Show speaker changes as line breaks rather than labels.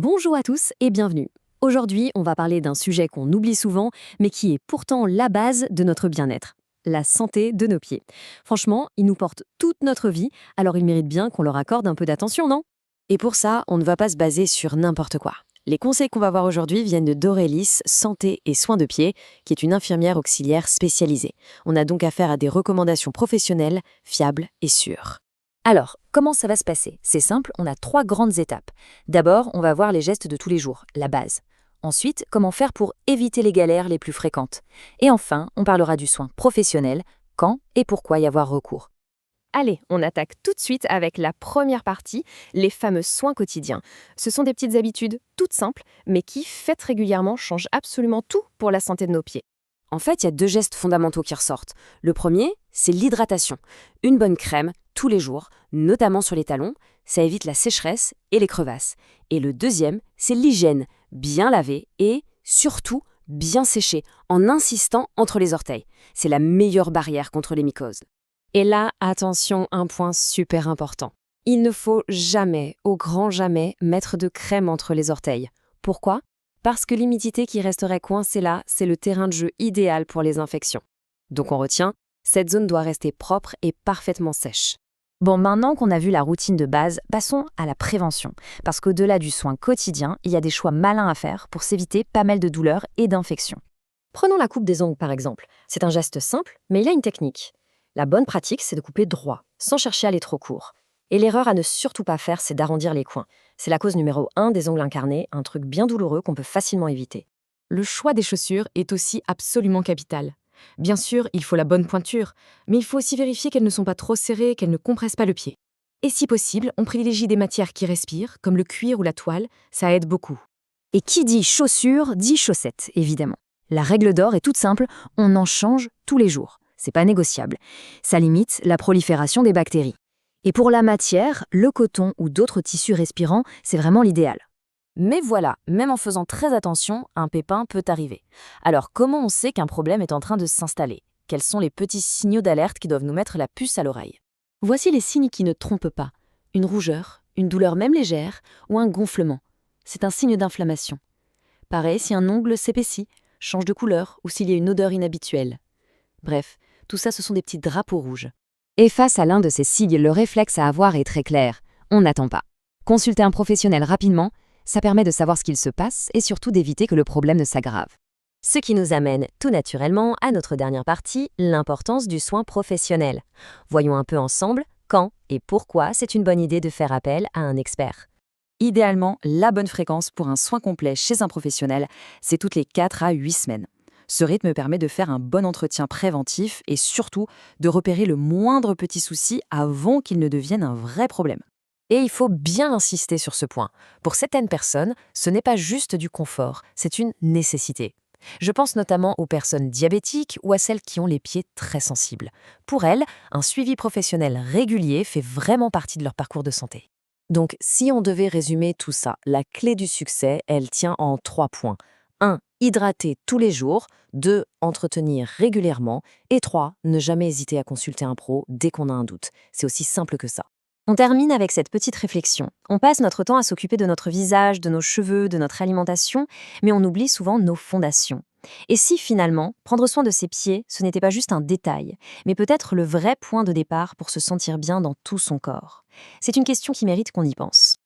Bonjour à tous et bienvenue. Aujourd'hui, on va parler d'un sujet qu'on oublie souvent, mais qui est pourtant la base de notre bien-être. La santé de nos pieds. Franchement, ils nous portent toute notre vie, alors ils méritent bien qu'on leur accorde un peu d'attention, non?
Et pour ça, on ne va pas se baser sur n'importe quoi. Les conseils qu'on va voir aujourd'hui viennent de Dorélis Santé et Soins de Pied, qui est une infirmière auxiliaire spécialisée. On a donc affaire à des recommandations professionnelles, fiables et sûres.
Alors, comment ça va se passer? C'est simple, on a 3 grandes étapes. D'abord, on va voir les gestes de tous les jours, la base. Ensuite, comment faire pour éviter les galères les plus fréquentes. Et enfin, on parlera du soin professionnel, quand et pourquoi y avoir recours.
Allez, on attaque tout de suite avec la première partie, les fameux soins quotidiens. Ce sont des petites habitudes toutes simples, mais qui, faites régulièrement, changent absolument tout pour la santé de nos pieds.
En fait, il y a 2 gestes fondamentaux qui ressortent. Le premier, c'est l'hydratation. Une bonne crème, tous les jours, notamment sur les talons, ça évite la sécheresse et les crevasses. Et le deuxième, c'est l'hygiène, bien laver et, surtout, bien sécher, en insistant entre les orteils. C'est la meilleure barrière contre les mycoses.
Et là, attention, un point super important. Il ne faut jamais, au grand jamais, mettre de crème entre les orteils. Pourquoi? Parce que l'humidité qui resterait coincée là, c'est le terrain de jeu idéal pour les infections. Donc on retient, cette zone doit rester propre et parfaitement sèche.
Bon, maintenant qu'on a vu la routine de base, passons à la prévention. Parce qu'au-delà du soin quotidien, il y a des choix malins à faire pour s'éviter pas mal de douleurs et d'infections.
Prenons la coupe des ongles par exemple. C'est un geste simple, mais il a une technique. La bonne pratique, c'est de couper droit, sans chercher à aller trop court. Et l'erreur à ne surtout pas faire, c'est d'arrondir les coins. C'est la cause numéro 1 des ongles incarnés, un truc bien douloureux qu'on peut facilement éviter.
Le choix des chaussures est aussi absolument capital. Bien sûr, il faut la bonne pointure, mais il faut aussi vérifier qu'elles ne sont pas trop serrées, qu'elles ne compressent pas le pied. Et si possible, on privilégie des matières qui respirent, comme le cuir ou la toile, ça aide beaucoup.
Et qui dit chaussures, dit chaussettes, évidemment. La règle d'or est toute simple, on en change tous les jours. C'est pas négociable. Ça limite la prolifération des bactéries. Et pour la matière, le coton ou d'autres tissus respirants, c'est vraiment l'idéal.
Mais voilà, même en faisant très attention, un pépin peut arriver. Alors comment on sait qu'un problème est en train de s'installer? Quels sont les petits signaux d'alerte qui doivent nous mettre la puce à l'oreille?
Voici les signes qui ne trompent pas. Une rougeur, une douleur même légère ou un gonflement. C'est un signe d'inflammation. Pareil si un ongle s'épaissit, change de couleur ou s'il y a une odeur inhabituelle. Bref, tout ça ce sont des petits drapeaux rouges.
Et face à l'un de ces signes, le réflexe à avoir est très clair. On n'attend pas. Consulter un professionnel rapidement, ça permet de savoir ce qu'il se passe et surtout d'éviter que le problème ne s'aggrave.
Ce qui nous amène tout naturellement à notre dernière partie, l'importance du soin professionnel. Voyons un peu ensemble quand et pourquoi c'est une bonne idée de faire appel à un expert.
Idéalement, la bonne fréquence pour un soin complet chez un professionnel, c'est toutes les 4 à 8 semaines. Ce rythme permet de faire un bon entretien préventif et surtout de repérer le moindre petit souci avant qu'il ne devienne un vrai problème.
Et il faut bien insister sur ce point. Pour certaines personnes, ce n'est pas juste du confort, c'est une nécessité. Je pense notamment aux personnes diabétiques ou à celles qui ont les pieds très sensibles. Pour elles, un suivi professionnel régulier fait vraiment partie de leur parcours de santé.
Donc, si on devait résumer tout ça, la clé du succès, elle tient en 3 points. 1. Hydrater tous les jours. 2. Entretenir régulièrement. Et 3. Ne jamais hésiter à consulter un pro dès qu'on a un doute. C'est aussi simple que ça.
On termine avec cette petite réflexion. On passe notre temps à s'occuper de notre visage, de nos cheveux, de notre alimentation, mais on oublie souvent nos fondations. Et si finalement, prendre soin de ses pieds, ce n'était pas juste un détail, mais peut-être le vrai point de départ pour se sentir bien dans tout son corps? C'est une question qui mérite qu'on y pense.